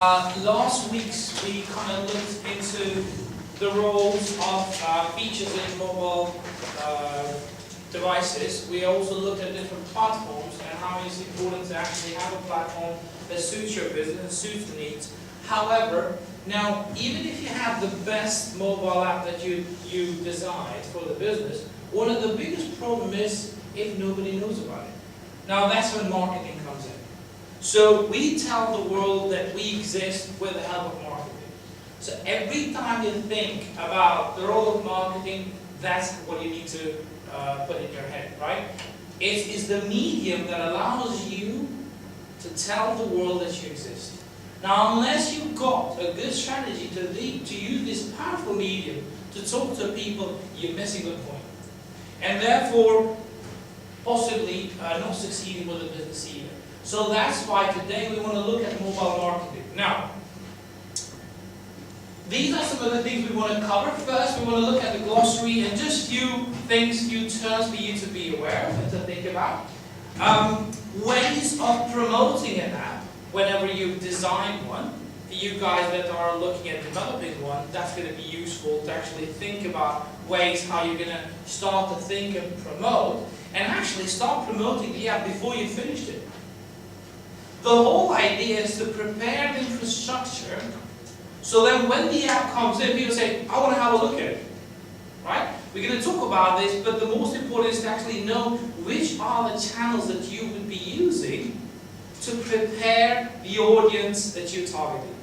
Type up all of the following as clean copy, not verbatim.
Last week we kind of looked into the roles of features in mobile devices. We also looked at different platforms and how it's important to actually have a platform that suits your business and suits the needs. However, now even if you have the best mobile app that you designed for the business, one of the biggest problems is if nobody knows about it. Now that's when marketing comes in. So we tell the world that we exist with the help of marketing. So every time you think about the role of marketing, that's what you need to put in your head, right? It is the medium that allows you to tell the world that you exist. Now, unless you've got a good strategy to use this powerful medium to talk to people, you're missing the point. And therefore, possibly not succeeding with the business either. So that's why today we want to look at mobile marketing. Now, these are some of the things we want to cover. First, we want to look at the glossary and just few things, few terms for you to be aware of and to think about. Ways of promoting an app whenever you design one. For you guys that are looking at developing one, that's going to be useful to actually think about ways how you're going to start to think and promote, and actually start promoting the app before you finished it. The whole idea is to prepare the infrastructure so that when the app comes in, people say, I want to have a look at it. Right? We're going to talk about this, but the most important is to actually know which are the channels that you would be using to prepare the audience that you're targeting.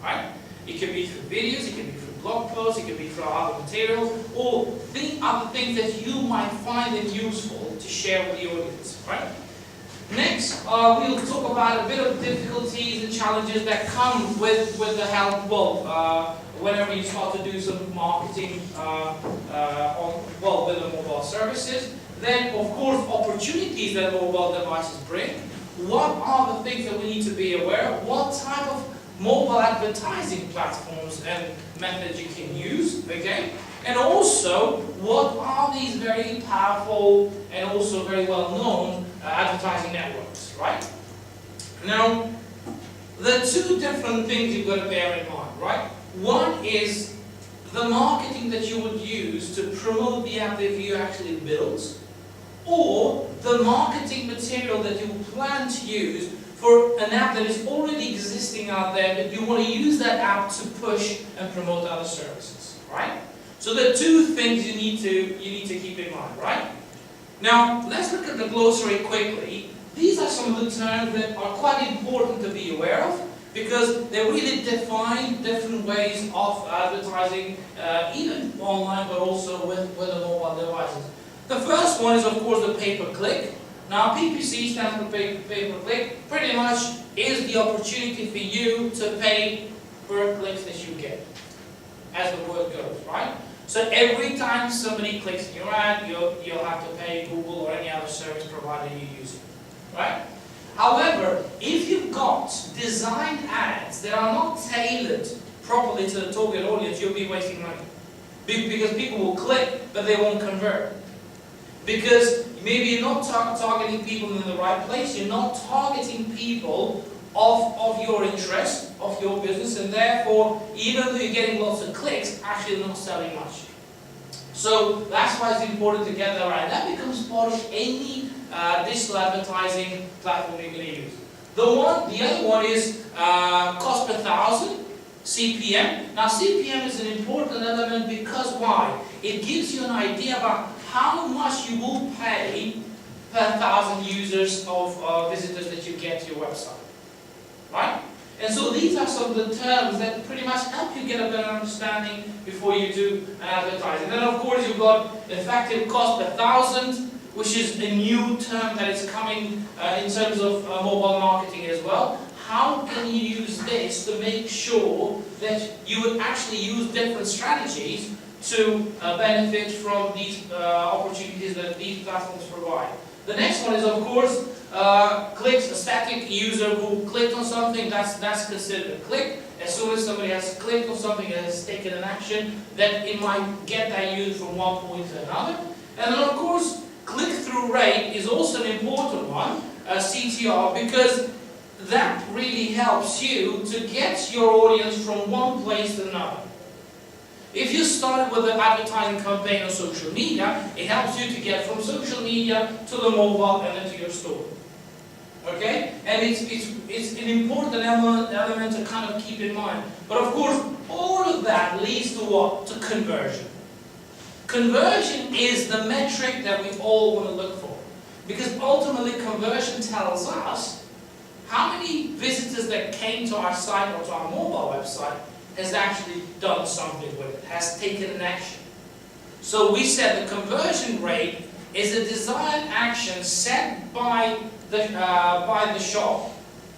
Right? It could be through videos, it could be through blog posts, it could be through other materials, or other things that you might find it useful to share with the audience. Right? Next, we'll talk about a bit of difficulties and challenges that come with the help, whenever you start to do some marketing with the mobile services. Then, of course, opportunities that mobile devices bring. What are the things that we need to be aware of? What type of mobile advertising platforms and methods you can use, okay? And also, what are these very powerful and also very well-known advertising networks, right? Now, there are two different things you've got to bear in mind, right? One is the marketing that you would use to promote the app that you actually built, or the marketing material that you plan to use for an app that is already existing out there, but you want to use that app to push and promote other services, right? So there are two things you need to keep in mind, right? Now, let's look at the glossary quickly. These are some of the terms that are quite important to be aware of because they really define different ways of advertising, even online, but also with the mobile devices. The first one is, of course, the pay-per-click. Now, PPC stands for pay-per-click. Pretty much is the opportunity for you to pay per clicks that you get, as the word goes, right? So every time somebody clicks in your ad, you'll have to pay Google or any other service provider you're using, right? However, if you've got designed ads that are not tailored properly to the target audience, you'll be wasting money. Because people will click, but they won't convert. Because maybe you're not targeting people in the right place, you're not targeting people of your interest, of your business, and therefore, even though you're getting lots of clicks, actually not selling much. So that's why it's important to get that right. That becomes part of any digital advertising platform you're going to use. The other one is cost per thousand, CPM. Now CPM is an important element because why? It gives you an idea about how much you will pay per 1,000 users of visitors that you get to your website. Right? And so these are some of the terms that pretty much help you get a better understanding before you do an advertising. Then of course you've got effective cost per 1,000, which is a new term that is coming in terms of mobile marketing as well. How can you use this to make sure that you would actually use different strategies to benefit from these opportunities that these platforms provide? The next one is, of course, clicks. A static user who clicked on something, that's considered a click. As soon as somebody has clicked on something and has taken an action, then it might get that user from one point to another. And then, of course, click-through rate is also an important one, CTR, because that really helps you to get your audience from one place to another. If you started with an advertising campaign on social media, it helps you to get from social media to the mobile and then to your store. Okay? And it's an important element to kind of keep in mind. But of course, all of that leads to what? To conversion. Conversion is the metric that we all want to look for. Because ultimately conversion tells us how many visitors that came to our site or to our mobile website has actually done something with it, has taken an action. So we said the conversion rate is a desired action set by the shop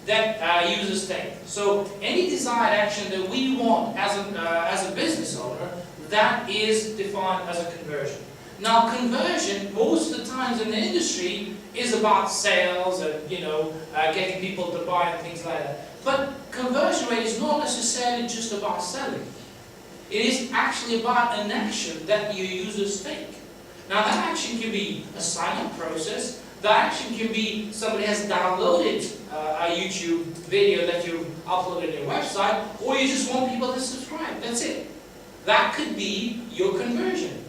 that users take. So any desired action that we want as a business owner, that is defined as a conversion. Now conversion, most of the times in the industry, is about sales and getting people to buy and things like that. But conversion rate is not necessarily just about selling. It is actually about an action that your users take. Now that action can be a sign-up process. That action can be somebody has downloaded a YouTube video that you uploaded on your website, or you just want people to subscribe. That's it. That could be your conversion.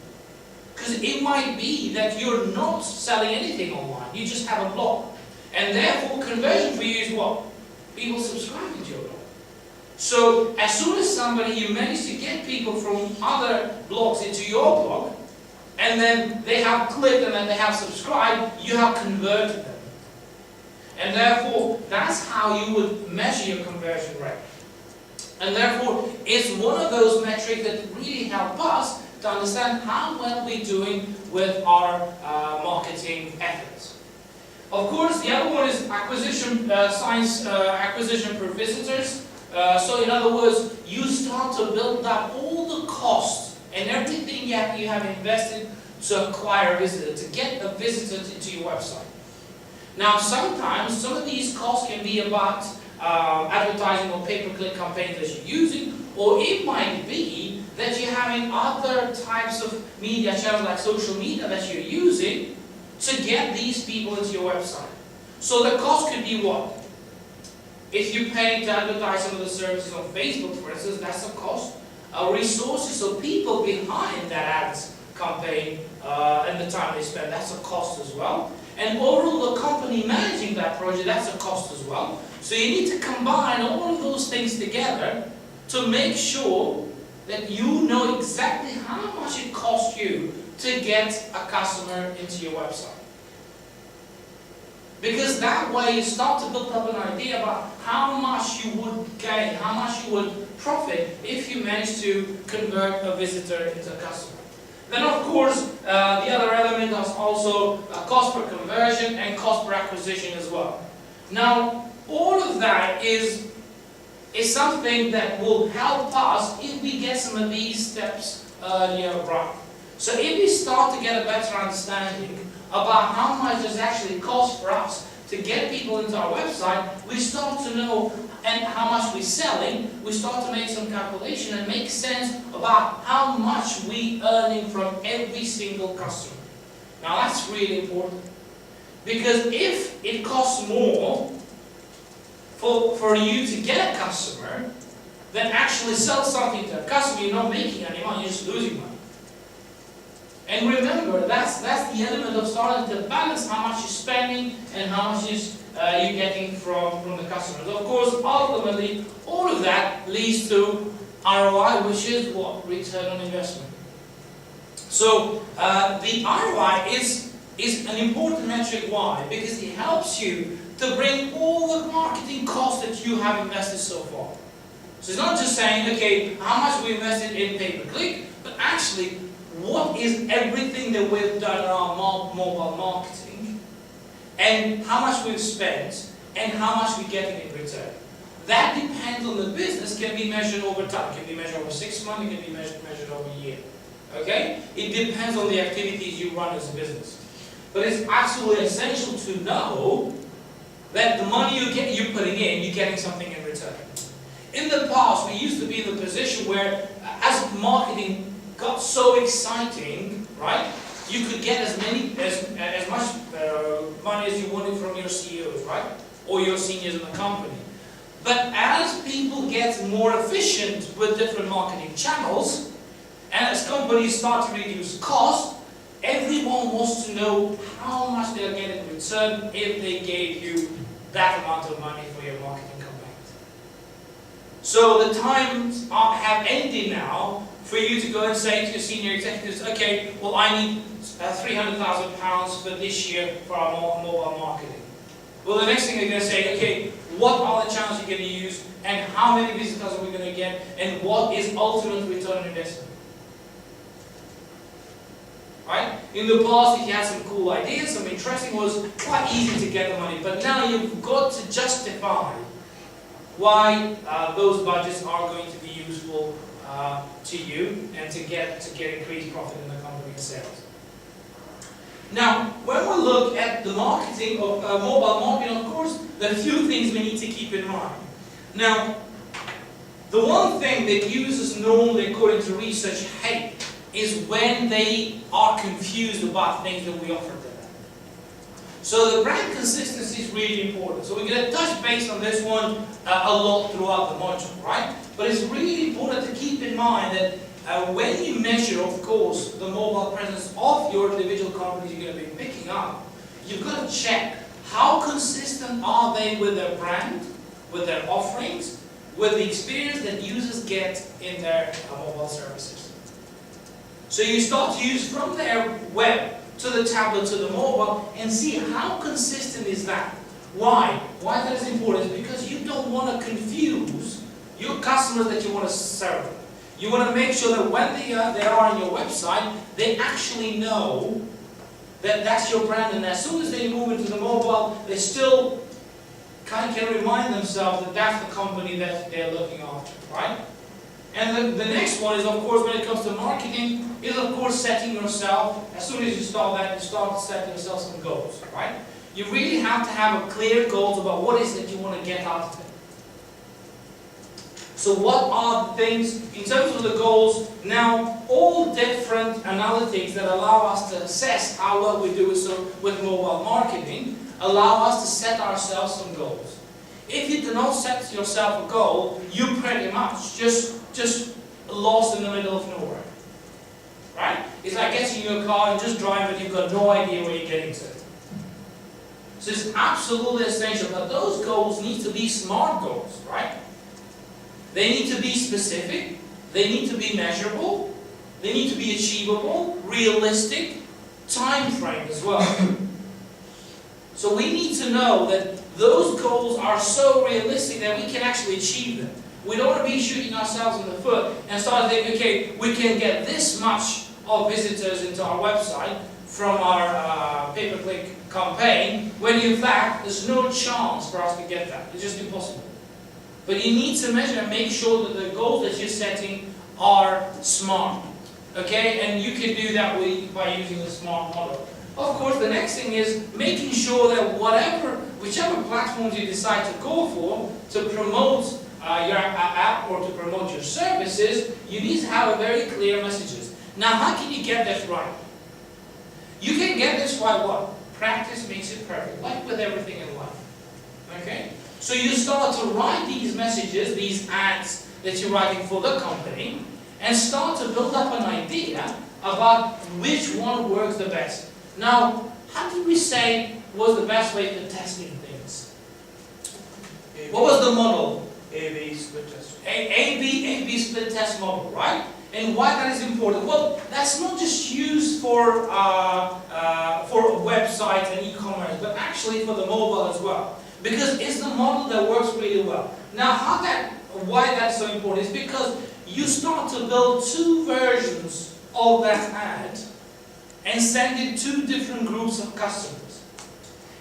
Because it might be that you're not selling anything online. You just have a blog. And therefore conversion for you is what? People subscribing to your blog. So as soon as you manage to get people from other blogs into your blog, and then they have clicked and then they have subscribed, you have converted them. And therefore, that's how you would measure your conversion rate. And therefore, it's one of those metrics that really help us to understand how well we're doing with our marketing efforts. Of course, the other one is acquisition acquisition per visitors. So in other words, you start to build up all the costs and everything you have invested to acquire a visitor, to get a visitor to your website. Now sometimes, some of these costs can be about advertising or pay-per-click campaigns that you're using, or it might be that you're having other types of media channels like social media that you're using to get these people into your website. So the cost could be what? If you pay to advertise some of the services on Facebook, for instance, that's a cost. Resources, so people behind that ads campaign and the time they spend, that's a cost as well. And overall, the company managing that project, that's a cost as well. So you need to combine all of those things together to make sure that you know exactly how much it costs you to get a customer into your website. Because that way you start to build up an idea about how much you would gain, how much you would profit if you manage to convert a visitor into a customer. Then of course, the other element is also cost per conversion and cost per acquisition as well. Now, all of that is something that will help us if we get some of these steps earlier right. So if we start to get a better understanding about how much does actually cost for us to get people into our website, we start to know and how much we're selling, we start to make some calculation and make sense about how much we earning from every single customer. Now that's really important. Because if it costs more for you to get a customer than actually sell something to a customer, you're not making any money, you're just losing money. And remember, that's the element of starting to balance how much you're spending and how much you're getting from the customers. Of course, ultimately, all of that leads to ROI, which is what? Return on investment. So the ROI is an important metric. Why? Because it helps you to bring all the marketing costs that you have invested so far. So it's not just saying, okay, how much we invested in pay-per-click, but actually, what is everything that we've done in our mobile marketing, and how much we've spent, and how much we're getting in return. That depends on the business, can be measured over time, can be measured over 6 months, it can be measured over a year. Okay? It depends on the activities you run as a business. But it's absolutely essential to know that the money you're putting in, you're getting something in return. In the past, we used to be in the position where, as marketing got so exciting, right? You could get as much money as you wanted from your CEOs, right? or your seniors in the company. But as people get more efficient with different marketing channels, and as companies start to reduce costs, everyone wants to know how much they're getting in return if they gave you that amount of money for your marketing campaign. So the times have ended now for you to go and say to your senior executives, okay, well I need £300,000 for this year for our mobile marketing. Well, the next thing they're going to say, okay, what are the channels you're going to use, and how many visitors are we going to get, and what is ultimate return on investment? Right? In the past, if you had some cool ideas, some interesting, it was quite easy to get the money, but now you've got to justify why those budgets are going to be useful to you and to get increased profit in the company sales. Now, when we look at the marketing of mobile marketing, of course, there are a few things we need to keep in mind. Now, the one thing that users normally, according to research, hate is when they are confused about things that we offer to them. So the brand consistency is really important. So we're going to touch base on this one a lot throughout the module, right? But it's really important to keep in mind that when you measure, of course, the mobile presence of your individual companies you're going to be picking up, you've got to check how consistent are they with their brand, with their offerings, with the experience that users get in their mobile services. So you start to use from their web to the tablet to the mobile and see how consistent is that. Why? Why that is important is because you don't want to confuse your customers that you want to serve. You want to make sure that when they are on your website, they actually know that that's your brand, and as soon as they move into the mobile, they still kind of can remind themselves that that's the company that they're looking after, right? And the next one is, of course, when it comes to marketing, is of course setting yourself, as soon as you start that, you start setting yourself some goals, right? You really have to have a clear goals about what is it you want to get out of it. So what are the things, in terms of the goals, now all different analytics that allow us to assess how well we do with mobile marketing, allow us to set ourselves some goals. If you do not set yourself a goal, you're pretty much just lost in the middle of nowhere. Right? It's like getting in your car and just driving, but you've got no idea where you're getting to. So it's absolutely essential, but those goals need to be SMART goals, right? They need to be specific, they need to be measurable, they need to be achievable, realistic, time frame as well. So we need to know that those goals are so realistic that we can actually achieve them. We don't want to be shooting ourselves in the foot and start thinking, okay, we can get this much of visitors into our website from our pay-per-click campaign, when in fact there's no chance for us to get that. It's just impossible. But you need to measure and make sure that the goals that you're setting are SMART. Okay, and you can do that by using the SMART model. Of course, the next thing is making sure that whichever platforms you decide to go for to promote your app or to promote your services, you need to have a very clear messages. Now, how can you get this right? You can get this by what? Practice makes it perfect, like with everything in life. Okay? So you start to write these messages, these ads that you're writing for the company, and start to build up an idea about which one works the best. Now, how did we say was the best way for testing things? What was the model? A/B split test. A/B split test model, right? And why that is important? Well, that's not just used for websites and e-commerce, but actually for the mobile as well. Because it's the model that works really well. Now, why that's so important is because you start to build two versions of that ad and send it to different groups of customers.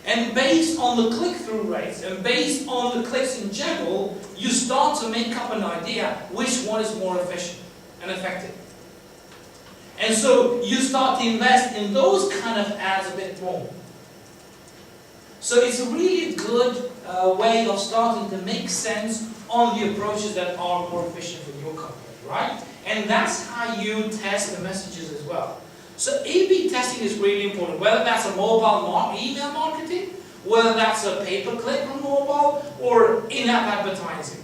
And based on the click-through rates and based on the clicks in general, you start to make up an idea which one is more efficient and effective. And so you start to invest in those kind of ads a bit more. So it's a really good way of starting to make sense on the approaches that are more efficient for your company, right? And that's how you test the messages as well. So A/B testing is really important, whether that's a mobile email marketing, whether that's a pay-per-click on mobile or in-app advertising.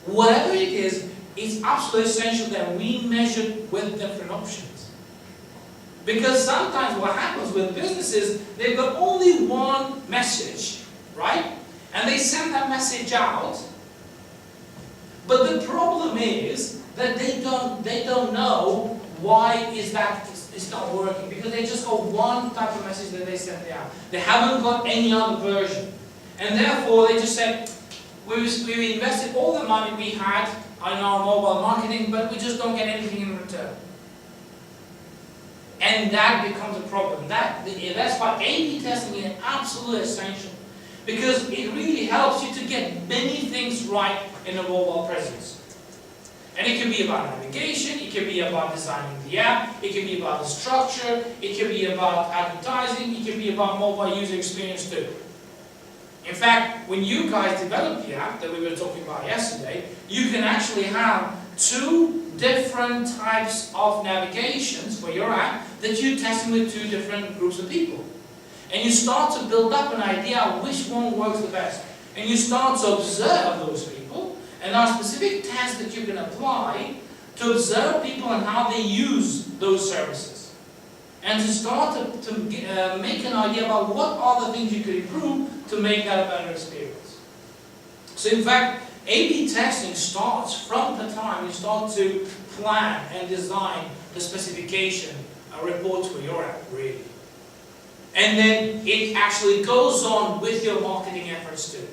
Whatever it is, it's absolutely essential that we measure with different options. Because sometimes what happens with businesses, they've got only one message, right? And they send that message out. But the problem is that they don't know why is that it's not working, because they just got one type of message that they send out. They haven't got any other version. And therefore they just said, we invested all the money we had on our mobile marketing, but we just don't get anything in return. And that becomes a problem. That's why A/B testing is absolutely essential, because it really helps you to get many things right in a mobile presence. And it can be about navigation, it can be about designing the app, it can be about the structure, it can be about advertising, it can be about mobile user experience too. In fact, when you guys develop the app that we were talking about yesterday, you can actually have two different types of navigations for your app that you're testing with two different groups of people. And you start to build up an idea of which one works the best. And you start to observe those people, and there are specific tests that you can apply to observe people and how they use those services. And to start to make an idea about what are the things you could improve to make that a better experience. So in fact, A/B testing starts from the time you start to plan and design the specification report for your app, really. And then it actually goes on with your marketing efforts too.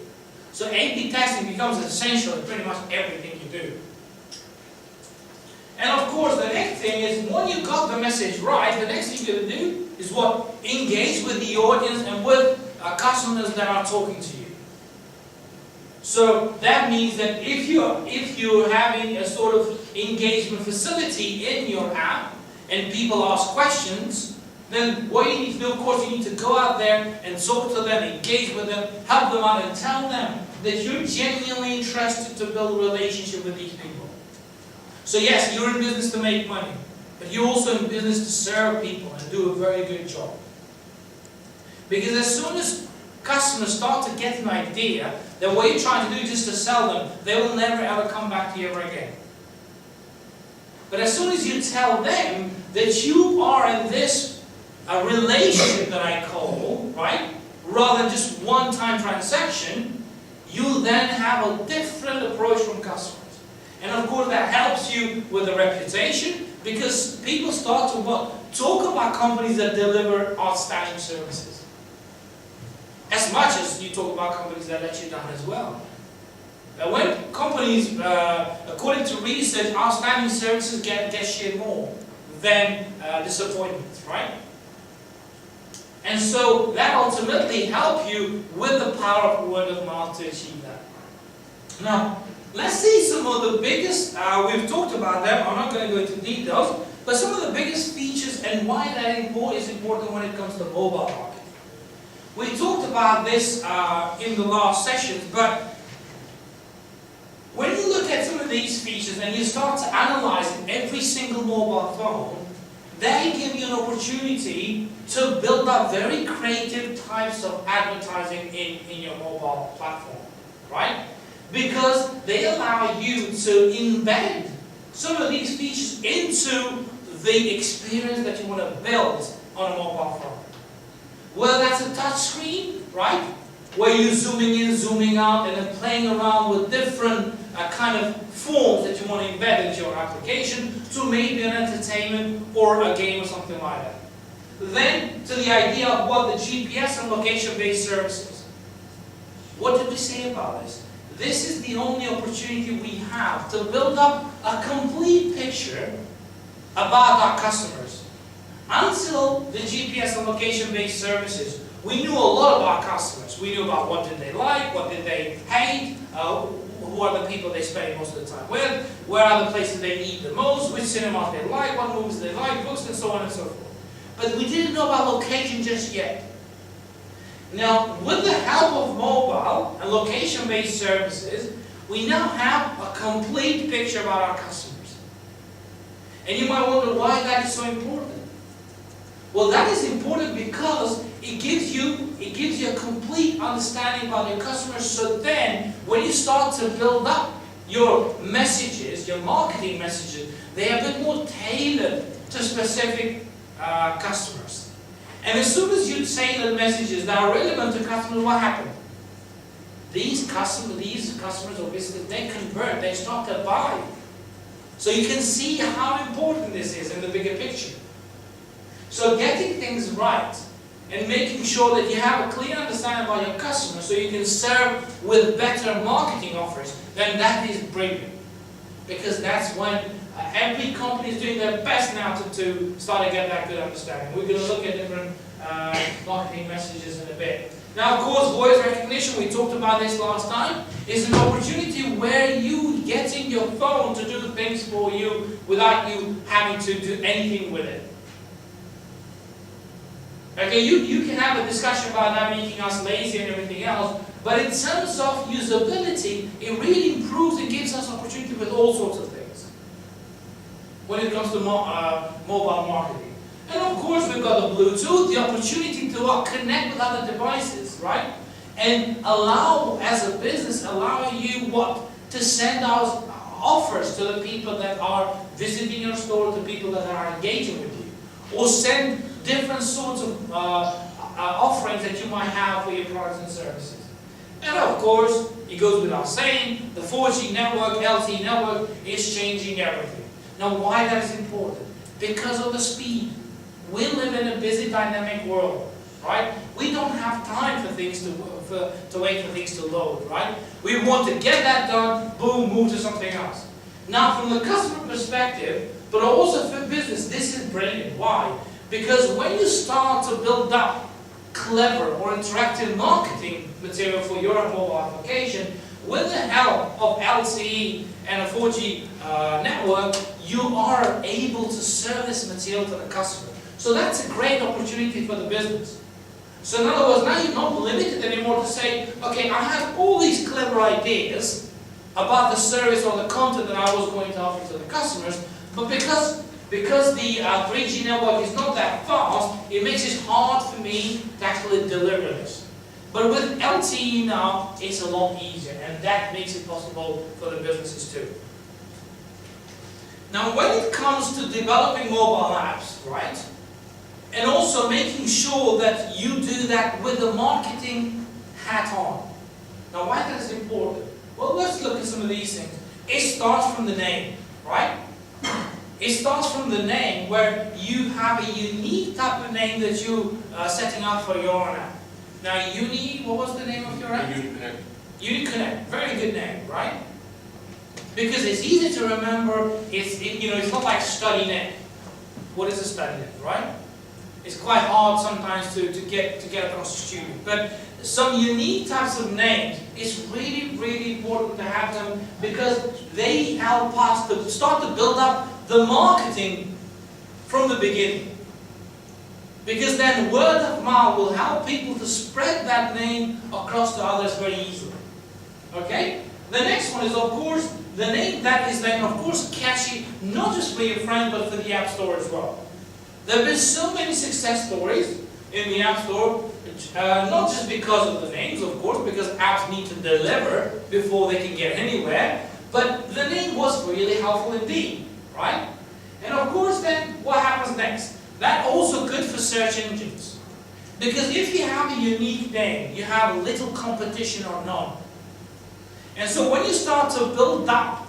So A/B testing becomes essential in pretty much everything you do. And of course, the next thing is, when you got the message right, the next thing you're going to do is what? Engage with the audience and with customers that are talking to you. So that means that if you're having a sort of engagement facility in your app and people ask questions, then what you need to do, of course, you need to go out there and talk to them, engage with them, help them out, and tell them that you're genuinely interested to build a relationship with these people. So yes, you're in business to make money, but you're also in business to serve people and do a very good job. Because as soon as customers start to get an idea that what you're trying to do is just to sell them, they will never ever come back to you ever again. But as soon as you tell them that you are in this a relationship that I call, right, rather than just one-time transaction, you then have a different approach from customers. And of course that helps you with the reputation, because people start to talk about companies that deliver outstanding services. As much as you talk about companies that let you down as well. When companies, according to research, outstanding services get shared more than disappointments, right? And so that ultimately helps you with the power of word of mouth to achieve that. Now, let's see some of the biggest, we've talked about them, I'm not going to go into details, but some of the biggest features and why that is important when it comes to mobile marketing. We talked about this in the last sessions, but when you look at some of these features and you start to analyze every single mobile phone, they give you an opportunity to build up very creative types of advertising in your mobile platform, right? Because they allow you to embed some of these features into the experience that you want to build on a mobile phone. Whether that's a touch screen, right? Where you're zooming in, zooming out, and then playing around with different kind of forms that you want to embed into your application, to maybe an entertainment or a game or something like that. Then to the idea of what the GPS and location-based services. What did we say about this? This is the only opportunity we have to build up a complete picture about our customers. Until the GPS and location-based services, we knew a lot about customers. We knew about what did they like, what did they hate, who are the people they spend most of the time with, where are the places they eat the most, which cinemas they like, what movies they like, books, and so on and so forth. But we didn't know about location just yet. Now, with the help of mobile and location-based services, we now have a complete picture about our customers. And you might wonder why that is so important. Well, that is important because it gives you a complete understanding about your customers. So then, when you start to build up your messages, your marketing messages, they are a bit more tailored to specific customers. And as soon as you tailor messages that are relevant to customers, what happens? These customers or visitors, they convert, they start to buy. So you can see how important this is in the bigger picture. So getting things right and making sure that you have a clear understanding about your customers so you can serve with better marketing offers, then that is brilliant. Because that's when every company is doing their best now to start to get that good understanding. We're going to look at different marketing messages in a bit. Now, of course, voice recognition, we talked about this last time, is an opportunity where you getting your phone to do things for you without you having to do anything with it. Okay, you can have a discussion about that making us lazy and everything else, but in terms of usability, it really improves and gives us opportunity with all sorts of things when it comes to mobile marketing. And of course, we've got the Bluetooth, the opportunity to connect with other devices, right? And allow, as a business, allowing you to send out offers to the people that are visiting your store, to people that are engaging with you, or send different sorts of offerings that you might have for your products and services. And of course, it goes without saying, the 4G network, LTE network is changing everything. Now, why that is important? Because of the speed. We live in a busy, dynamic world, right? We don't have time for things to wait for things to load, right? We want to get that done, boom, move to something else. Now, from the customer perspective, but also for business, this is brilliant. Why? Because when you start to build up clever or interactive marketing material for your mobile application, with the help of LTE and a 4G network, you are able to serve this material to the customer. So that's a great opportunity for the business. So in other words, now you're not limited anymore to say, okay, I have all these clever ideas about the service or the content that I was going to offer to the customers, but because the 3G network is not that fast, it makes it hard for me to actually deliver this. But with LTE now, it's a lot easier, and that makes it possible for the businesses too. Now, when it comes to developing mobile apps, right, and also making sure that you do that with the marketing hat on. Now, why that is important? Well, let's look at some of these things. It starts from the name, right? It starts from the name where you have a unique type of name that you are setting up for your own app. Now, what was the name of your app? UniConnect. UniConnect, very good name, right? Because it's easy to remember. It's not like StudyNet. What is a StudyNet, right? It's quite hard sometimes to get across to students. But some unique types of names, it's really, really important to have them because they help us to start to build up the marketing from the beginning. Because then word of mouth will help people to spread that name across to others very easily. Okay? The next one is, of course, the name that is then, of course, catchy, not just for your friend, but for the App Store as well. There have been so many success stories in the App Store, not just because of the names, of course, because apps need to deliver before they can get anywhere, but the name was really helpful indeed, right? And of course then, what happens next? That's also good for search engines. Because if you have a unique name, you have little competition or none. And so when you start to build up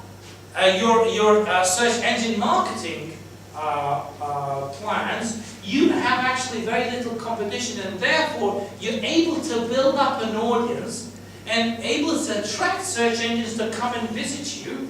your search engine marketing plans, you have actually very little competition, and therefore you're able to build up an audience and able to attract search engines to come and visit you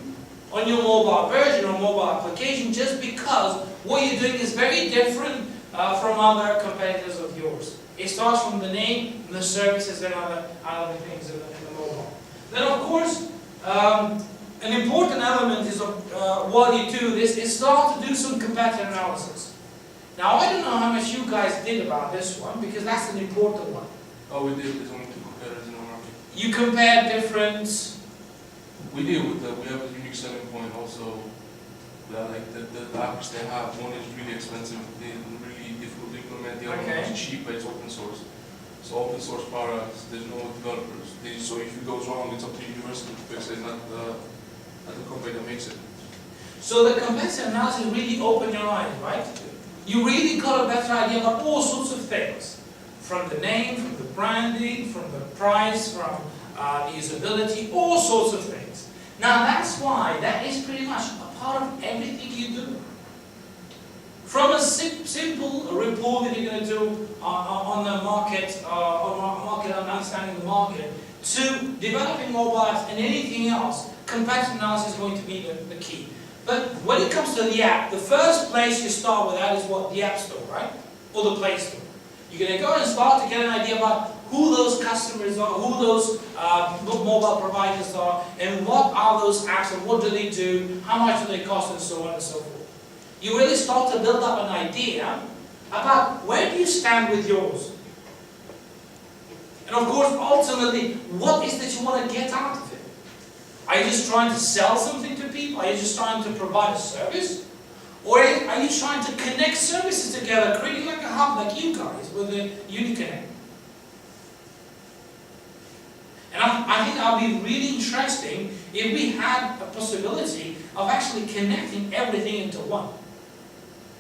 on your mobile version or mobile application, just because what you're doing is very different from other competitors of yours. It starts from the name, the services, and other things in the mobile. Then, of course, an important element is while you do this is start to do some competitor analysis. Now, I don't know how much you guys did about this one, because that's an important one. Oh, we did. There's only two competitors in our market. You compare different... We do. We have a unique selling point also. Like the apps they have, one is really expensive, they're really difficult to implement, the other one is cheap, but it's open source. It's open source products. There's no developers. So if it goes wrong, it's up to the university to fix it, not the company that makes it. So the competitive analysis really opened your eyes, right? You really got a better idea about all sorts of things. From the name, from the branding, from the price, from the usability, all sorts of things. Now that's why that is pretty much a part of everything you do. From a simple report that you're going to do on the market, on understanding the market, to developing mobile apps and anything else, competitive analysis is going to be the key. But when it comes to the app, the first place you start with that is what? The App Store, right? Or the Play Store. You're going to go and start to get an idea about who those customers are, who those mobile providers are, and what are those apps, and what do they do, how much do they cost, and so on and so forth. You really start to build up an idea about where do you stand with yours. And of course, ultimately, what is that you want to get out of it? Are you just trying to sell something to people? Are you just trying to provide a service? Or are you trying to connect services together, creating like a hub like you guys with the UniConnect? And I think that would be really interesting if we had a possibility of actually connecting everything into one.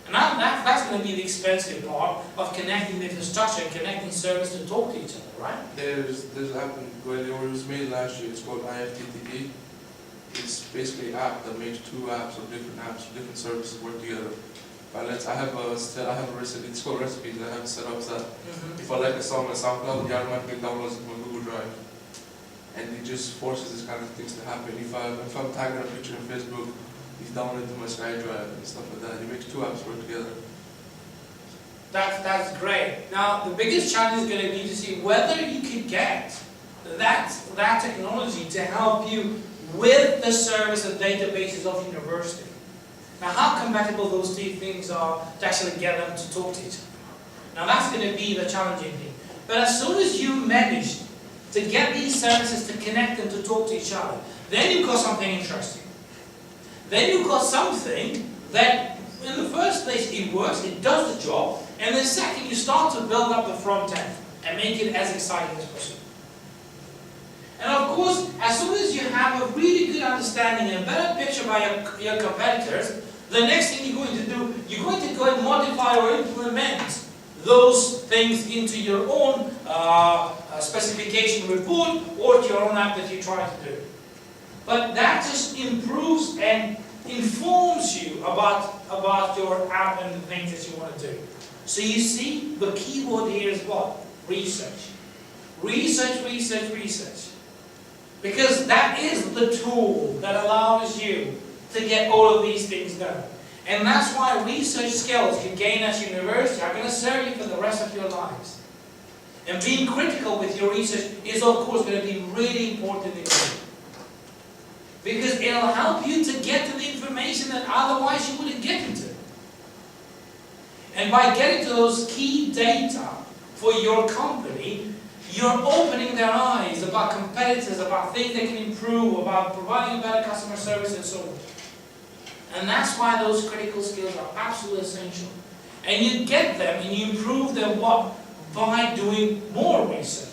And that's going to be the expensive part of connecting the infrastructure and connecting service to talk to each other, right? There's an app, it was made last year, it's called IFTTT. It's basically an app that makes two different services work together. But I have a recipe, it's called Recipes, I have it set up so that if I like a song on SoundCloud, it automatically downloads it from Google Drive. And it just forces this kind of things to happen. If I'm tagging a picture on Facebook, it's downloaded to my SkyDrive and stuff like that. It makes two apps work together. That's great. Now, the biggest challenge is going to be to see whether you can get that technology to help you with the service and databases of the university. Now, how compatible those two things are to actually get them to talk to each other. Now, that's going to be the challenging thing. But as soon as you manage to get these services to connect and to talk to each other, then you've got something interesting. Then you've got something that, in the first place, it works, it does the job, and then second, you start to build up the front end and make it as exciting as possible. And of course, as soon as you have a really good understanding and a better picture by your competitors, the next thing you're going to do, you're going to go and modify or implement those things into your own specification report or to your own app that you try to do. But that just improves and informs you about your app and the things that you want to do. So you see, the key word here is what? Research. Research, research, research. Because that is the tool that allows you to get all of these things done. And that's why research skills you gain at university are going to serve you for the rest of your lives. And being critical with your research is of course going to be really important in you. Because it'll help you to get to the information that otherwise you wouldn't get into. And by getting to those key data for your company, you're opening their eyes about competitors, about things they can improve, about providing a better customer service and so on. And that's why those critical skills are absolutely essential. And you get them and you improve them what? By doing more research.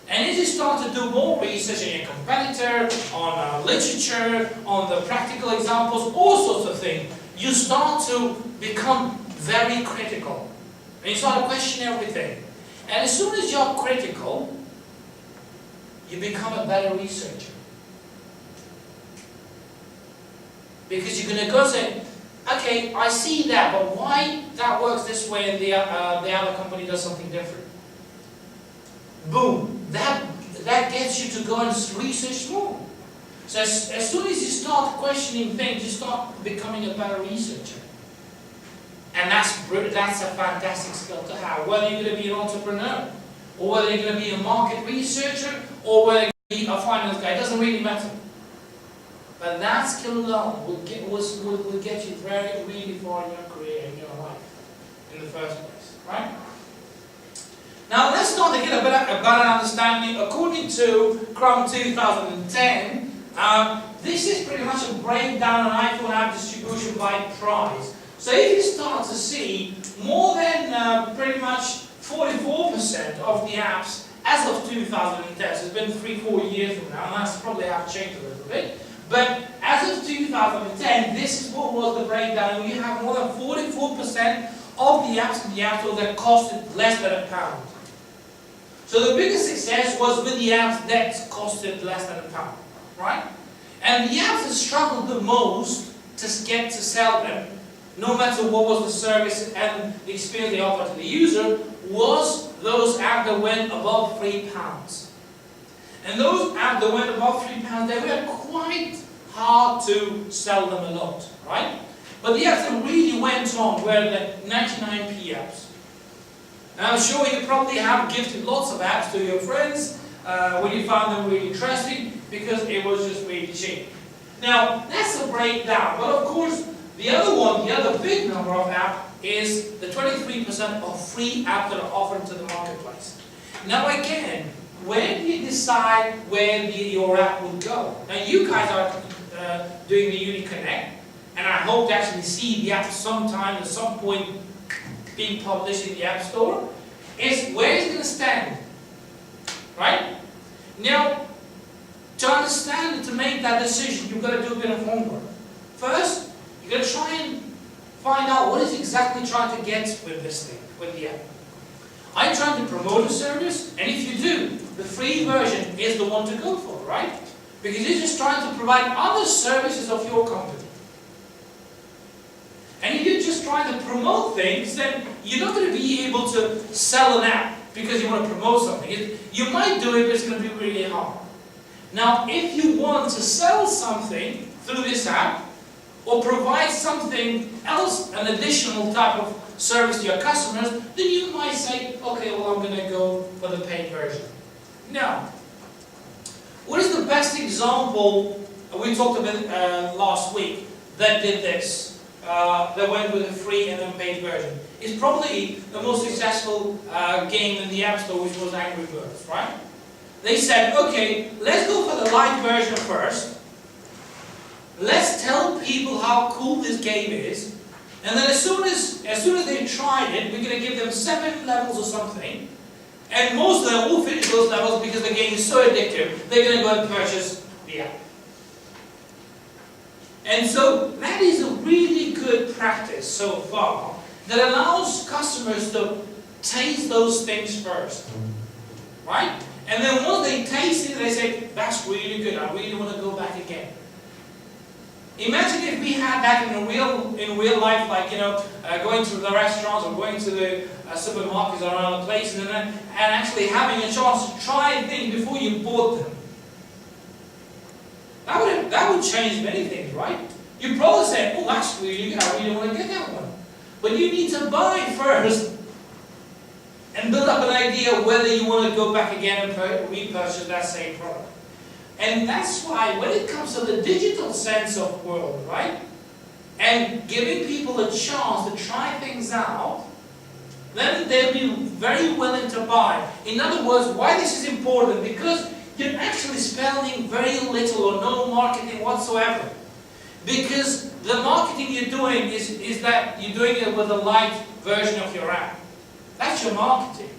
And as you start to do more research on your competitor, on literature, on the practical examples, all sorts of things, you start to become very critical. And you start to question everything. And as soon as you're critical, you become a better researcher. Because you're going to go and say, okay, I see that, but why that works this way and the other company does something different? Boom. That gets you to go and research more. So as soon as you start questioning things, you start becoming a better researcher. And that's a fantastic skill to have. Whether you're going to be an entrepreneur, or whether you're going to be a market researcher, or whether you're going to be a finance guy, it doesn't really matter. But that skill alone will get you really far in your career, in your life, in the first place, right? Now let's start to get a better understanding. According to Chrome 2010, this is pretty much a breakdown on iPhone app distribution by price. So if you start to see more than pretty much 44% of the apps as of 2010, so it's been 3-4 years from now, and that's probably have changed a little bit. But as of 2010, this is what was the breakdown. You have more than 44% of the apps in the App Store that costed less than £1. So the biggest success was with the apps that costed less than £1, right? And the apps that struggled the most to get to sell them, no matter what was the service and the experience they offered to the user, was those apps that went above £3. And those apps that went above £3, they were quite hard to sell them a lot, right? But the apps that really went on were the 99p apps. Now I'm sure you probably have gifted lots of apps to your friends when you found them really interesting because it was just really cheap. Now that's a breakdown, but of course the other one, the other big number of apps is the 23% of free apps that are offered to the marketplace. Now again, where do you decide where your app will go? Now you guys are doing the UniConnect, and I hope to actually see the app sometime at some point being published in the App Store. Is where it's going to stand, right? Now, to understand and to make that decision, you've got to do a bit of homework. First, you've got to try and find out what is exactly trying to get with this thing, with the app. Are you trying to promote a service? And if you do, the free version is the one to go for, right? Because you're just trying to provide other services of your company. And if you're just trying to promote things, then you're not going to be able to sell an app because you want to promote something. You might do it, but it's going to be really hard. Now, if you want to sell something through this app, or provide something else, an additional type of service to your customers, then you might say, okay, well, I'm going to go for the paid version. Now, what is the best example, we talked about last week, that did this, that went with a free and unpaid version? It's probably the most successful game in the App Store, which was Angry Birds, right? They said, okay, let's go for the light version first. Let's tell people how cool this game is, and then as soon as they tried it, we're going to give them 7 levels or something, and most of them will finish those levels because the game is so addictive, they're going to go and purchase the app. And so that is a really good practice so far that allows customers to taste those things first, right? And then once they taste it, they say, that's really good, I really want to go back again. Imagine if we had that in real life, like, you know, going to the restaurants or going to the supermarkets around the place and actually having a chance to try things before you bought them. That would change many things, right? You'd probably say, oh, that's really good, I really want to get that one. But you need to buy first and build up an idea whether you want to go back again and repurchase that same product. And that's why when it comes to the digital sense of world, right, and giving people a chance to try things out, then they'll be very willing to buy. In other words, why this is important? Because you're actually spending very little or no marketing whatsoever. Because the marketing you're doing is that you're doing it with a light version of your app. That's your marketing.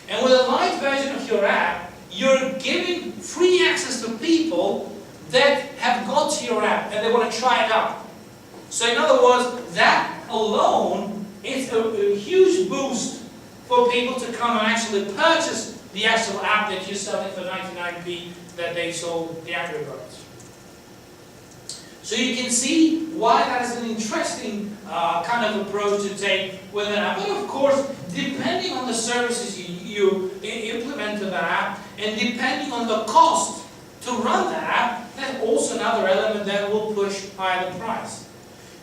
And with a light version of your app, you're giving free access to people that have got to your app and they want to try it out. So in other words, that alone is a huge boost for people to come and actually purchase the actual app that you're selling for 99p that they sold the Angry Birds. So you can see why that is an interesting kind of approach to take with an app. But of course, depending on the services you implement to that app, and depending on the cost to run that app, that's also another element that will push higher the price.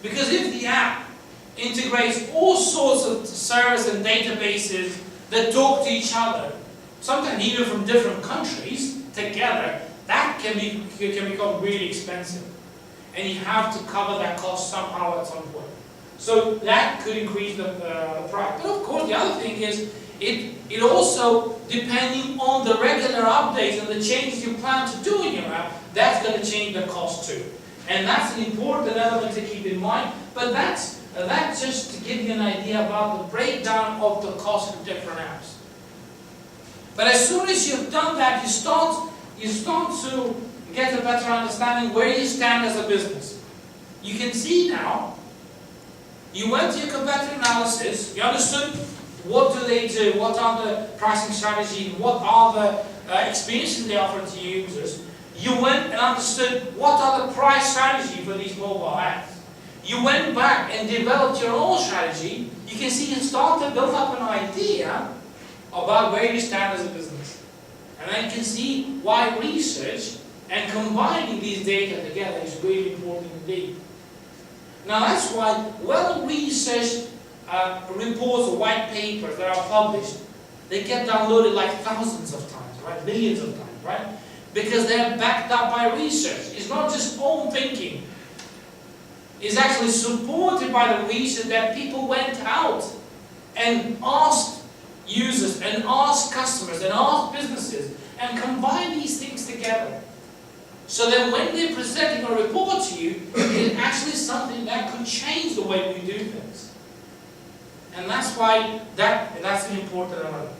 Because if the app integrates all sorts of services and databases that talk to each other, sometimes even from different countries together, that can become really expensive. And you have to cover that cost somehow at some point. So that could increase the price. But of course, the other thing is, it also, depending on the regular updates and the changes you plan to do in your app, that's going to change the cost too. And that's an important element to keep in mind. But that's that's just to give you an idea about the breakdown of the cost of different apps. But as soon as you've done that, you start to get a better understanding where you stand as a business. You can see now, you went to your competitor analysis, you understood what do they do, what are the pricing strategies, what are the experiences they offer to users. You went and understood what are the price strategy for these mobile apps. You went back and developed your own strategy. You can see you start to build up an idea about where you stand as a business. And then you can see why research and combining these data together is really important indeed. Now that's why well-researched reports or white papers that are published, they get downloaded like thousands of times, right? Millions of times, right? Because they're backed up by research. It's not just own thinking. It's actually supported by the research that people went out and asked users and asked customers and asked businesses and combined these things together. So that when they're presenting a report to you, it's actually something that could change the way we do things. And that's why that's an important element.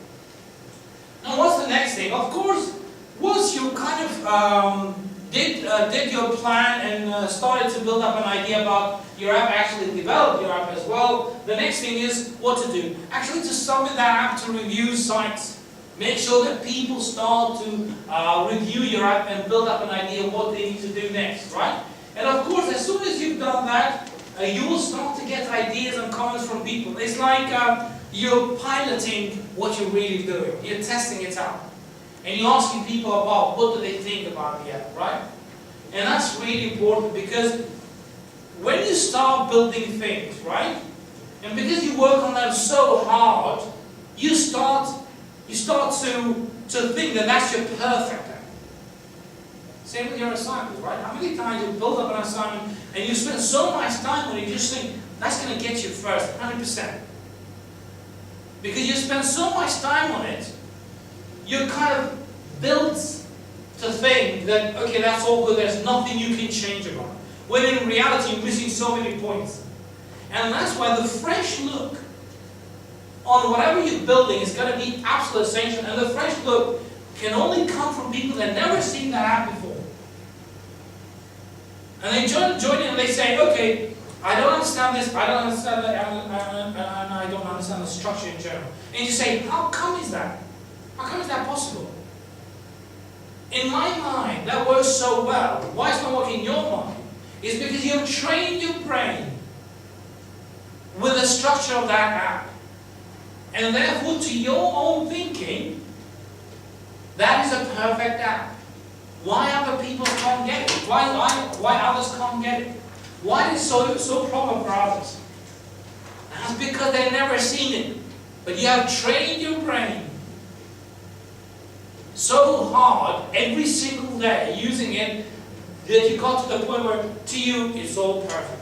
Now what's the next thing? Of course, once you kind of did your plan and started to build up an idea about your app, actually developed your app as well, the next thing is what to do. Actually to submit that app to review sites. Make sure that people start to review your app and build up an idea of what they need to do next, right? And of course, as soon as you've done that, you will start to get ideas and comments from people. It's like you're piloting what you're really doing. You're testing it out. And you're asking people about what do they think about the app, right? And that's really important because when you start building things, right? And because you work on them so hard, you start to think that that's your perfect app. Same with your assignments, right? How many times you build up an assignment and you spend so much time on it, you just think, that's going to get you first, 100%. Because you spend so much time on it, you're kind of built to think that, okay, that's all good, there's nothing you can change about. When in reality, you're missing so many points. And that's why the fresh look on whatever you're building is going to be absolutely essential. And the fresh look can only come from people that never seen that app before. And they join in and they say, okay, I don't understand this, I don't understand that, and I don't understand the structure in general. And you say, how come is that? How come is that possible? In my mind, that works so well. Why it's not working in your mind? It's because you've trained your brain with the structure of that app. And therefore, to your own thinking, that is a perfect app. Why other people can't get it? Why others can't get it? Why is it so problem for others? That's because they've never seen it. But you have trained your brain so hard every single day using it that you got to the point where to you it's all perfect.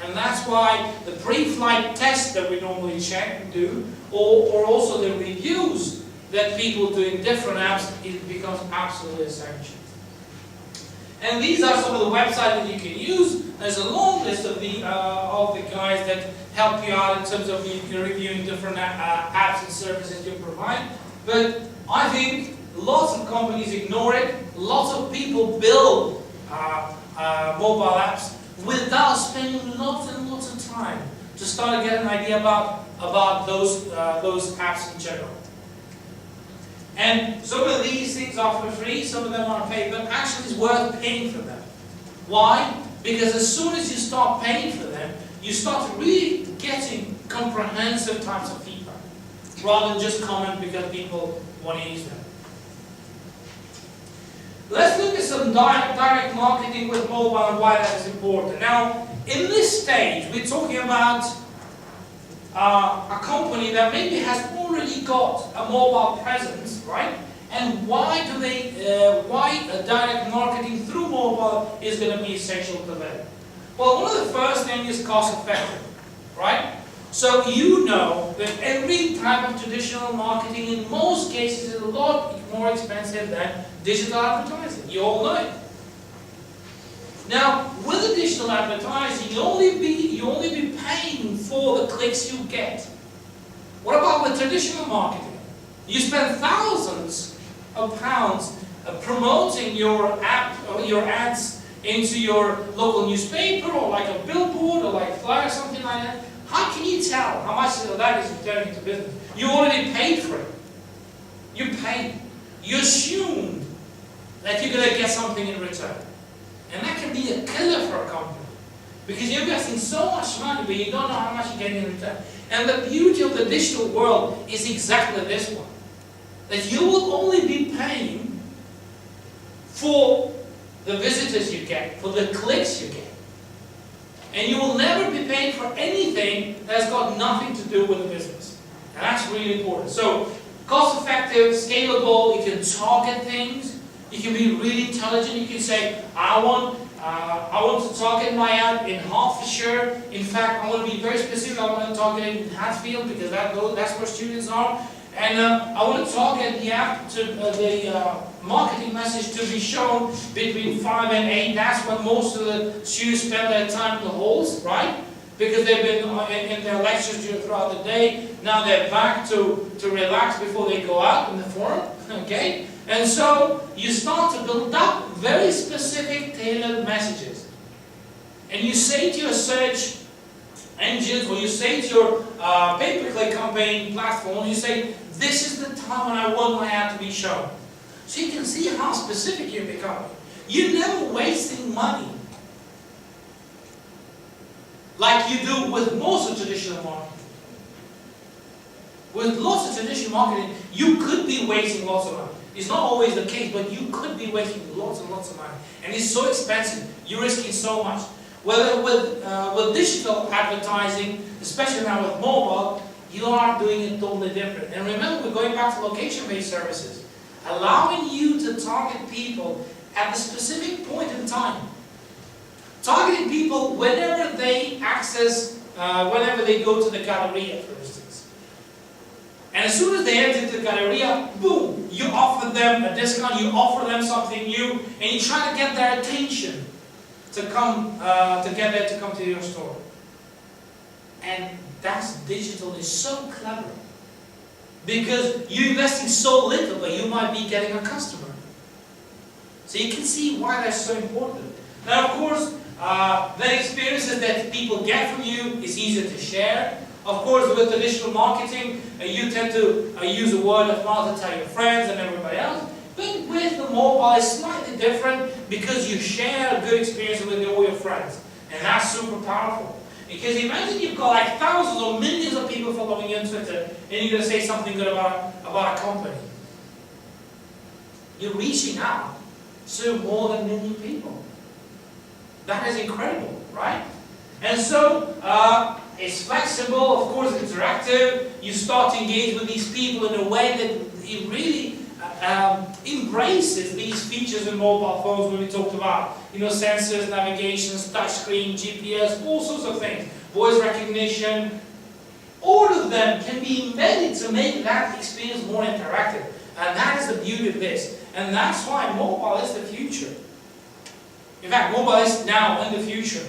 And that's why the pre-flight tests that we normally check and do, or also the reviews that people do in different apps, it becomes absolutely essential. And these are some of the websites that you can use. There's a long list of the guys that help you out in terms of reviewing different apps and services you provide. But I think lots of companies ignore it. Lots of people build mobile apps without spending lots and lots of time to start to get an idea about those apps in general. And some of these things are for free, some of them are paid, but actually it's worth paying for them. Why? Because as soon as you start paying for them, you start really getting comprehensive types of feedback, rather than just comment because people want to use them. Let's look at some direct marketing with mobile and why that is important. Now, in this stage, we're talking about a company that maybe has already got a mobile presence, right? And why direct marketing through mobile is going to be essential to them? Well, one of the first things is cost effective, right? So you know that every type of traditional marketing in most cases is a lot more expensive than digital advertising. You all know it. Now, with digital advertising, you only be paying for the clicks you get. What about with traditional marketing? You spend thousands of pounds promoting your app or your ads into your local newspaper or like a billboard or like a flyer or something like that. How can you tell how much of that is returning to business? You already paid for it. You paid. You assumed that you're going to get something in return. And that can be a killer for a company. Because you're investing so much money, but you don't know how much you're getting in return. And the beauty of the digital world is exactly this one. That you will only be paying for the visitors you get, for the clicks you get. And you will never be paid for anything that's got nothing to do with the business. And that's really important. So, cost-effective, scalable, you can target things. You can be really intelligent. You can say, I want to target my ad in Hertfordshire. In fact, I want to be very specific. I want to target it in Hatfield because that's where students are. And I want to target the app to the marketing message to be shown between 5 and 8. That's when most of the students spend their time in the halls, right? Because they've been in their lectures throughout the day. Now they're back to relax before they go out in the forum. Okay? And so you start to build up very specific tailored messages. And you say to your search engines, or you say to your pay-per-click campaign platform, you say, this is the time when I want my ad to be shown. So you can see how specific you're becoming. You're never wasting money like you do with most of traditional marketing. With lots of traditional marketing, you could be wasting lots of money. It's not always the case, but you could be wasting lots and lots of money. And it's so expensive. You're risking so much. Whether with digital advertising, especially now with mobile, you are doing it totally different. And remember, we're going back to location-based services. Allowing you to target people at the specific point in time. Targeting people whenever they access, whenever they go to the Galleria, for instance. And as soon as they enter the Galleria, boom, you offer them a discount, you offer them something new, and you try to get their attention to come, to come to your store. And that's digital is so clever. Because you're investing so little, but you might be getting a customer. So you can see why that's so important. Now, of course, the experiences that people get from you is easier to share. Of course, with traditional marketing, you tend to use a word of mouth to tell your friends and everybody else. But with the mobile, it's slightly different because you share a good experience with all your friends. And that's super powerful. Because imagine you've got like thousands or millions of people following you on Twitter and you're going to say something good about a company. You're reaching out to more than 1 million people. That is incredible, right? And so, it's flexible, of course interactive. You start to engage with these people in a way that it really embraces these features in mobile phones when we talked about, sensors, navigations, touchscreen, GPS, all sorts of things, voice recognition. All of them can be embedded to make that experience more interactive. And that is the beauty of this. And that's why mobile is the future. In fact, mobile is now in the future.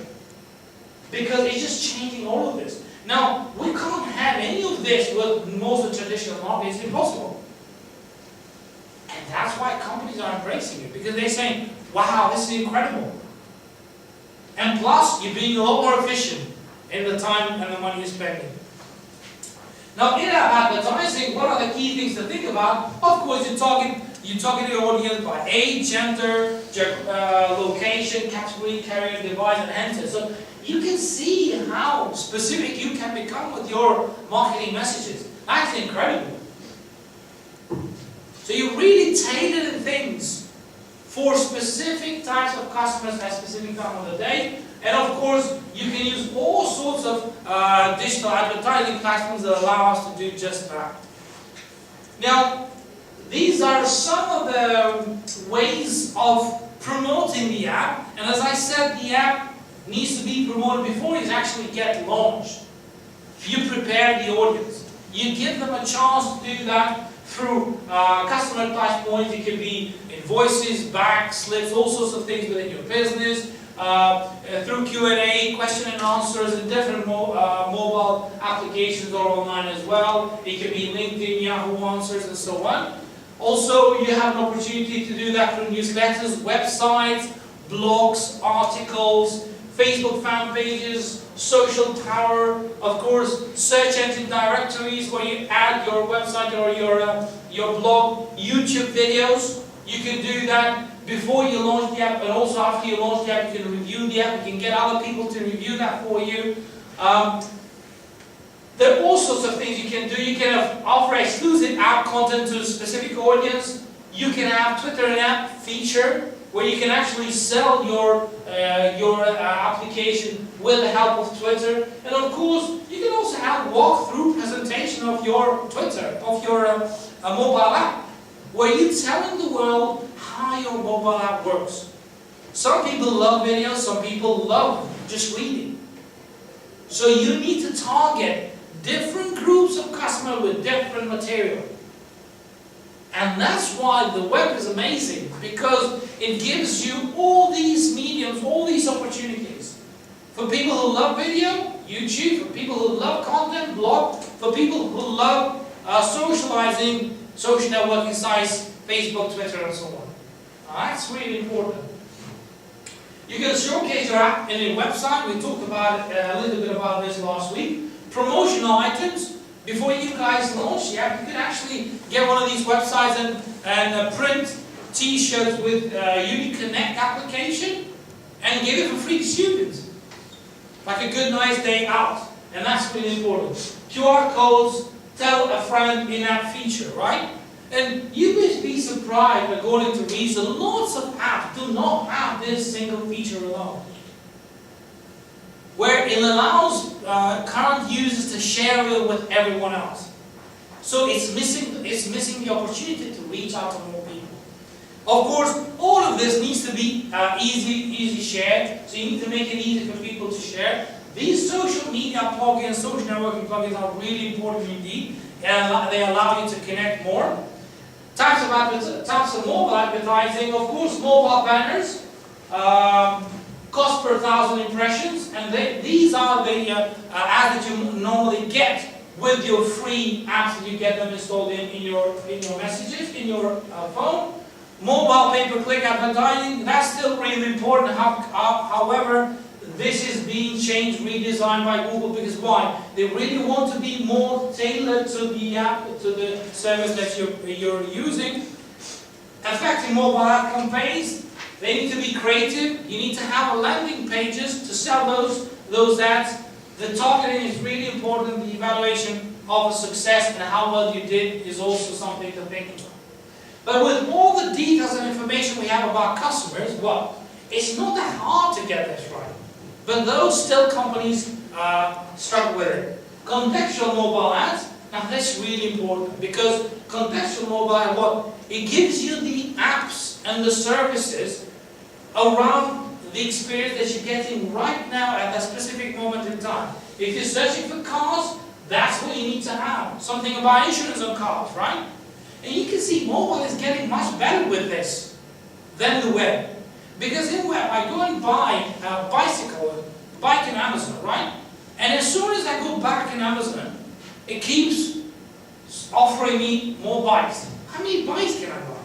Because it's just changing all of this. Now, we can't have any of this with most of the traditional marketing. It's impossible. And that's why companies are embracing it. Because they're saying, wow, this is incredible. And plus, you're being a lot more efficient in the time and the money you're spending. Now, in advertising, what are the key things to think about? Of course, you target your audience by age, gender, location, category, carrier, device, and enter. So you can see how specific you can become with your marketing messages. That's incredible. So you really tailor things for specific types of customers at specific time of the day. And of course, you can use all sorts of digital advertising platforms that allow us to do just that. Now, these are some of the ways of promoting the app. And as I said, the app needs to be promoted before it actually gets launched. You prepare the audience. You give them a chance to do that through customer touch points. It can be invoices, back slips, all sorts of things within your business. through Q&A, question and answers in different mobile applications or online as well. It can be LinkedIn, Yahoo Answers, and so on. Also, you have an opportunity to do that through newsletters, websites, blogs, articles, Facebook fan pages, social tower, of course, search engine directories where you add your website or your blog, YouTube videos. You can do that before you launch the app, and also after you launch the app, you can review the app. You can get other people to review that for you. There are all sorts of things you can do. You can offer exclusive app content to a specific audience. You can have Twitter in-app feature where you can actually sell your application with the help of Twitter. And of course, you can also have walkthrough presentation of your Twitter, of your mobile app, where you're telling the world how your mobile app works. Some people love videos, some people love just reading. So you need to target different groups of customers with different material. And that's why the web is amazing, because it gives you all these mediums, all these opportunities. For people who love video, YouTube. For people who love content, blog. For people who love socializing, social networking sites, Facebook, Twitter, and so on. That's really important. You can showcase your app in a website. We talked about it, a little bit about this last week. Promotional items. Before you guys launch the app, you can actually get one of these websites and print t-shirts with UniConnect application and give it for free to students. Like a good nice day out. And that's really important. QR codes, tell a friend in-app feature, right? And you would be surprised, according to research, lots of apps do not have this single feature alone, where it allows current users to share it with everyone else. So it's missing the opportunity to reach out to more people. Of course, all of this needs to be easy shared, so you need to make it easy for people to share. These social media plugins, social networking plugins are really important indeed, and they allow you to connect more. Types of mobile advertising, of course, mobile banners, cost per 1,000 impressions, and these are the ads that you normally get with your free apps that you get them installed in your messages, in your phone. Mobile pay-per-click advertising, that's still really important. However, this is being changed, redesigned by Google, because why? They really want to be more tailored to the app, to the service that you're using. Affecting mobile ad campaigns, they need to be creative. You need to have landing pages to sell those ads. The targeting is really important. The evaluation of a success and how well you did is also something to think about. But with all the details and information we have about customers, well, it's not that hard to get this right. But those still companies struggle with it. Contextual mobile ads, now that's really important, because contextual mobile ad, what? It gives you the apps and the services around the experience that you're getting right now at that specific moment in time. If you're searching for cars, that's what you need to have. Something about insurance on cars, right? And you can see mobile is getting much better with this than the web. Because in web, I go and buy a bike in Amazon, right? And as soon as I go back in Amazon, it keeps offering me more bikes. How many bikes can I buy?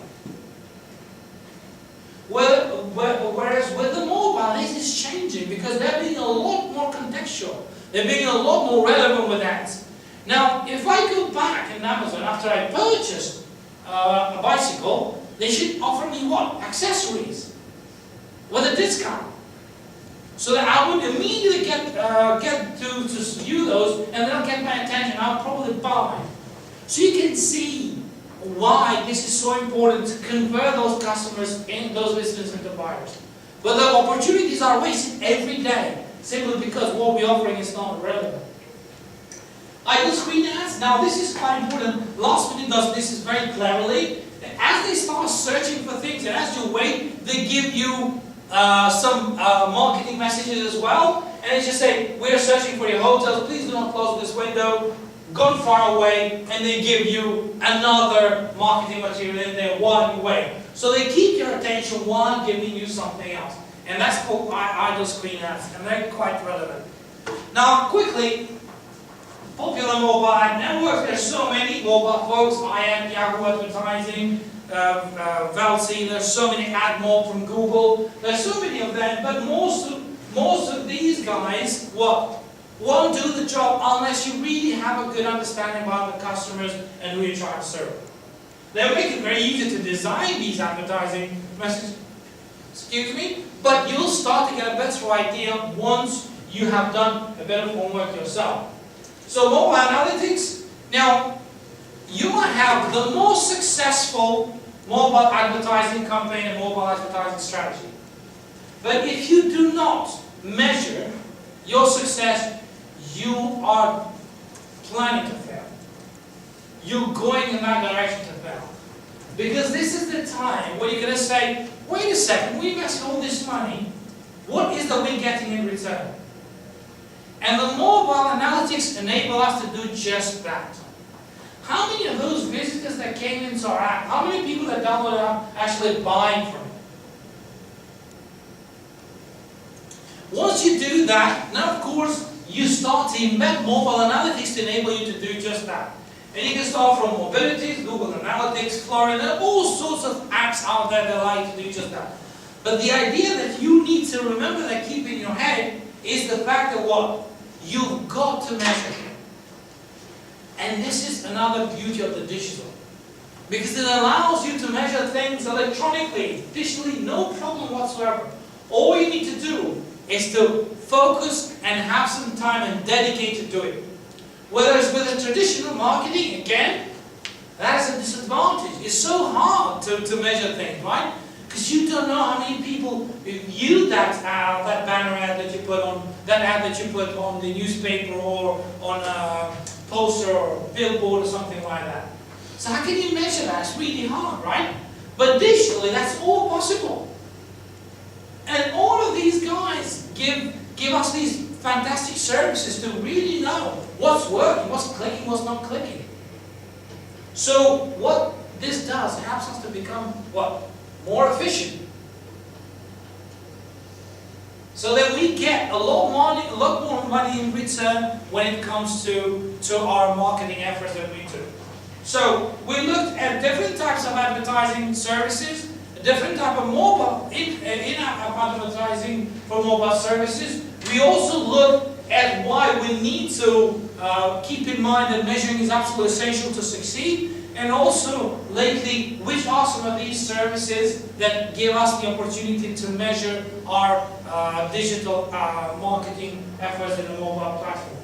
Whereas with the mobile, this is changing because they're being a lot more contextual. They're being a lot more relevant with ads. Now, if I go back in Amazon after I purchased a bicycle, they should offer me what? Accessories with a discount. So that I would immediately get to view those, and they'll get my attention. I'll probably buy. So you can see why this is so important to convert those customers, those visitors into buyers. But the opportunities are wasted every day, simply because what we're offering is not relevant. Idle screen ads. Now this is quite important. Last Minute does this very cleverly. As they start searching for things, and as you wait, they give you some marketing messages as well. And they just say, we're searching for your hotels, please do not close this window, gone far away, and they give you another marketing material in there while you wait. So they keep your attention while giving you something else. and that's called idle screen ads, and they're quite relevant. Now, quickly, popular mobile ad networks. There's so many mobile folks. IM, Yahoo Advertising, Valsi. There's so many. AdMob from Google. There's so many of them, but most of these guys, what? Won't do the job unless you really have a good understanding about the customers and who you're trying to serve. They'll make it very easy to design these advertising messages, excuse me, but you'll start to get a better idea once you have done a bit of homework yourself. So mobile analytics, now you might have the most successful mobile advertising campaign and mobile advertising strategy. But if you do not measure your success, you are planning to fail. You're going in that direction to fail. Because this is the time where you're going to say, wait a second, we invested all this money. What is that we're getting in return? And the mobile analytics enable us to do just that. How many of those visitors that came into our app, how many people that downloaded our app actually buying from it? Once you do that, now of course, you start to embed mobile analytics to enable you to do just that. And you can start from Mobilities, Google Analytics, Florin, there are all sorts of apps out there that allow you to do just that. But the idea that you need to remember, that keep in your head, is the fact that what? You've got to measure. And this is another beauty of the digital. Because it allows you to measure things electronically, digitally, no problem whatsoever. All you need to do is to focus and have some time and dedicate to do it. Whether it's with a traditional marketing, again, that is a disadvantage. It's so hard to measure things, right? Because you don't know how many people view that banner ad that you put on, that ad that you put on the newspaper or on a poster or billboard or something like that. So how can you measure that? It's really hard, right? But digitally, that's all possible. And all of these guys give us these fantastic services to really know what's working, what's clicking, what's not clicking. So what this does, it helps us to become what? More efficient. So that we get a lot more money in return when it comes to our marketing efforts that we do. So we looked at different types of advertising services, a different type of mobile in-app advertising for mobile services. We also looked at why we need to keep in mind that measuring is absolutely essential to succeed, and also lately, which are some of these services that give us the opportunity to measure our digital marketing efforts in a mobile platform.